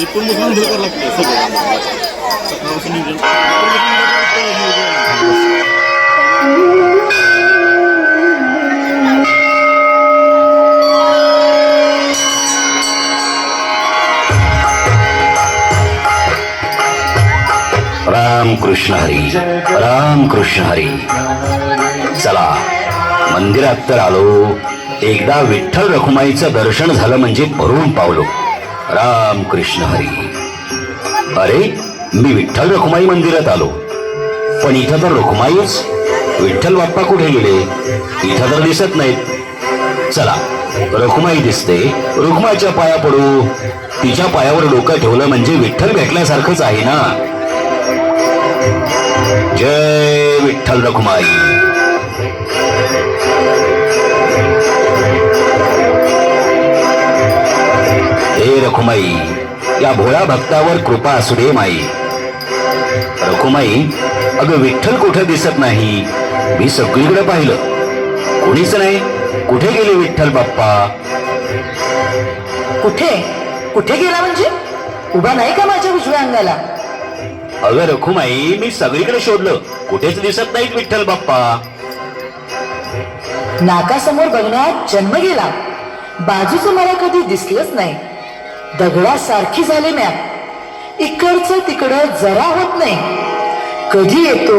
इथून बसून करावं लागतं सगळं सकाळपासून नियोजन राम कृष्ण हरी, राम कृष्ण हरी. चला मंदिरात तर आलो, एकदा विठ्ठल रखुमाईचं दर्शन झालं म्हणजे भरून पावलो. राम कृष्ण हरी. अरे मी विठ्ठल रखुमाई मंदिरात आलो, पण इथं तर रखुमाईच. विठ्ठल बाप्पा कुठे गेले? इथं तर दिसत नाहीत. चला रखुमाई दिसते, रखुमाईच्या पाया पडू. तिच्या पायावर डोकं ठेवलं म्हणजे विठ्ठल भेटल्यासारखंच आहे ना. जय विठ्ठल रखुमाई. हे रखुमाई, या भोळ्या भक्तावर कृपा असू दे माई. रखुमाई, अगं विठ्ठल कुठे दिसत नाही. मी सगळीकडे पाहिलं, कोणीच नाही. कुठे गेले विठ्ठल बाप्पा? कुठे कुठे गेला म्हणजे? उभा नाही का माझ्या उजव्या अंगाला? अगं रखुमाई, मी सगळीकडे शोधलं, कुठेच दिसत नाहीत विठ्ठल बाप्पा. नाकासमोर बघण्यात जन्म गेला, बाजूचं मला कधी दिसलंच नाही. दगडासारखी झाले म्या, इकडचं तिकडं जरा होत नाही. कधी येतो,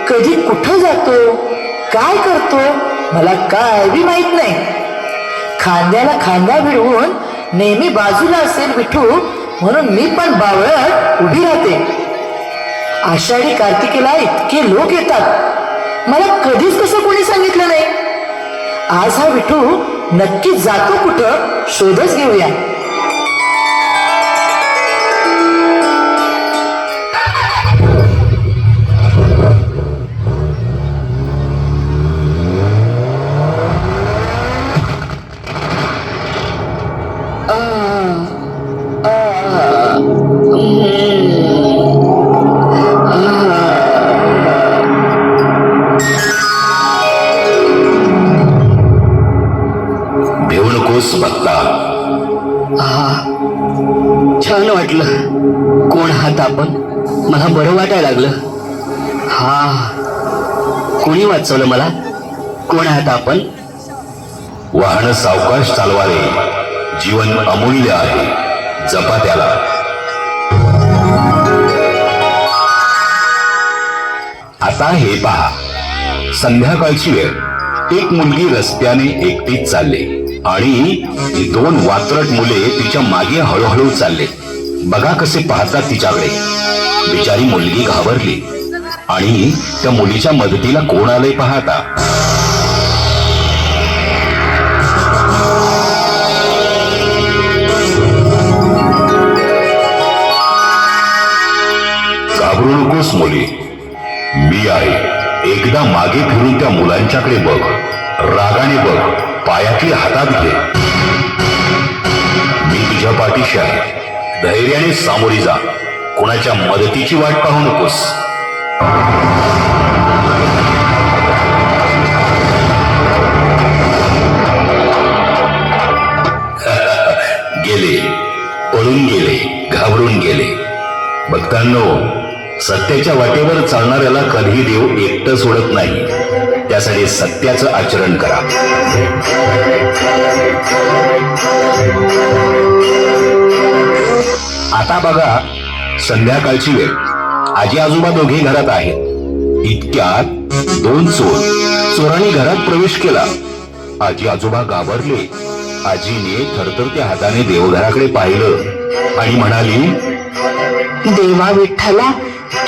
कधी कुठं जातो, काय करतो, मला काय बी माहित नाही. खांद्याला खांदा भिडवून नेहमी बाजूला असेल विठू, म्हणून मी पण बावळत उभी राहते. आषाढी कार्तिकेला इतके लोक येतात, मला कधीच कसं कोणी सांगितलं नाही. आज हा विठू नक्कीच जातो कुठं, शोधच घेऊया. भेऊ नकोस भक्ता. छान वाटलं. कोण आहात आपण? मला बरं वाटायला लागलं. कोणी वाचवलं मला? कोण आहात आपण? वाहन सावकाश चालवारे, जीवन अमूल्य आहे, जपा त्याला. आता हे पहा, संध्याकाळची वेळ. एक मुलगी रस्त्याने एकटीच चालले आणि दोन वात्रट मुले तिच्या मागे हळूहळू चालले. बघा कसे पाहतात तिच्याकडे. बिचारी मुलगी घाबरली आणि त्या मुलीच्या मदतीला कोण आलंय पाहता. घाबरू नकोस मुली, मी आहे. एकदा मागे फिरून त्या मुलांच्याकडे बघ, रागाने बघ, पायातली हातात घे. मी तुझ्या पाठीशी आहे. धैर्याने सामोरी जा. कोणाच्या मदतीची वाट पाहू नकोस. गेले, पळून गेले, घाबरून गेले. भक्तांनो, सत्याच्या वाटेवर चालणाऱ्याला कधी देव एकटं सोडत नाही. त्यासाठी सत्याचं आचरण करा. आता बघा, संध्याकाळची वेळ. आजी आजोबा दोघे घरात आहेत. इतक्यात दोन चोरांनी घरात प्रवेश केला. आजी आजोबा घाबरले. आजीने थरथरत्या हाताने देवघराकडे पाहिलं आणि म्हणाली, देवा विठ्ठला,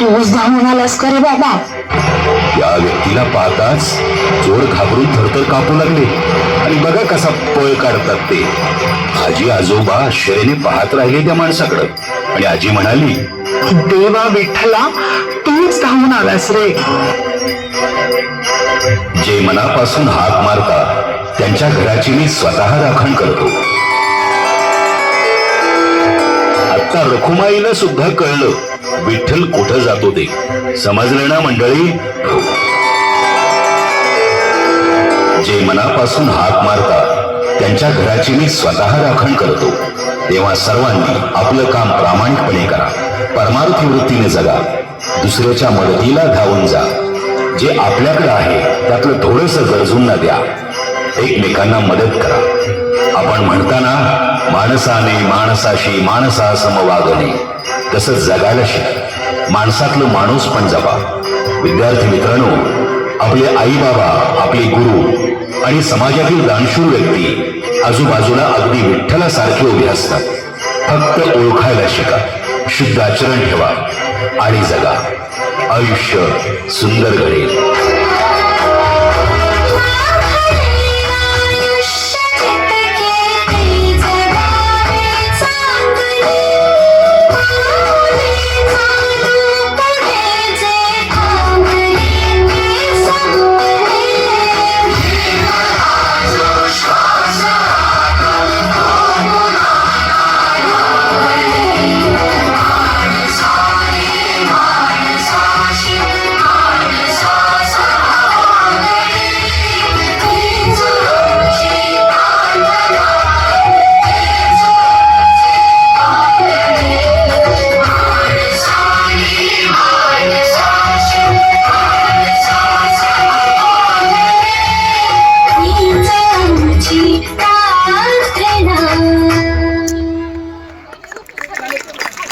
तूच धावून आलास का रे बाबा? त्या व्यक्तीला पाहताच चोर घाबरून थरथर कापू लागले आणि बघा कसा पळ काढतात ते. आजी आजोबा आश्चर्याने पाहत राहिले त्या माणसाकडे आणि आजी म्हणाली, देवा विठ्ठला, तूच धावून आलास रे. जे मनापासून हाक मारतात त्यांच्या घराची मी स्वतः राखण करतो. आता रखुमाईला सुद्धा कळलं विठ्ठल कुठं जातो ते. समजलं ना मंडळी? जे मनापासून हाक मारतात त्यांच्या घराची मी स्वतः राखण करतो. तेव्हा सर्वांनी आपलं काम प्रामाणिकपणे करा, परमार्थी वृत्तीने जगा, दुसऱ्याच्या मदतीला धावून जा. जे आपल्याकडे आहे त्यातलं थोडंसं गरजूंना द्या, एकमेकांना मदत करा. आपण म्हणताना माणसाने माणसाशी माणसासम वागणे, तसं जगायला शिक. माणसातलं माणूस पण जपा. विद्यार्थी मित्रांनो, आपले आई बाबा, आपले गुरु आणि समाजातील दानशूर व्यक्ती आजूबाजूला अगदी विठ्ठलासारखे उभे असतात. फक्त ओळखायला शिका, शुद्ध आचरण ठेवा आणि जगा. आयुष्य सुंदर घडेल.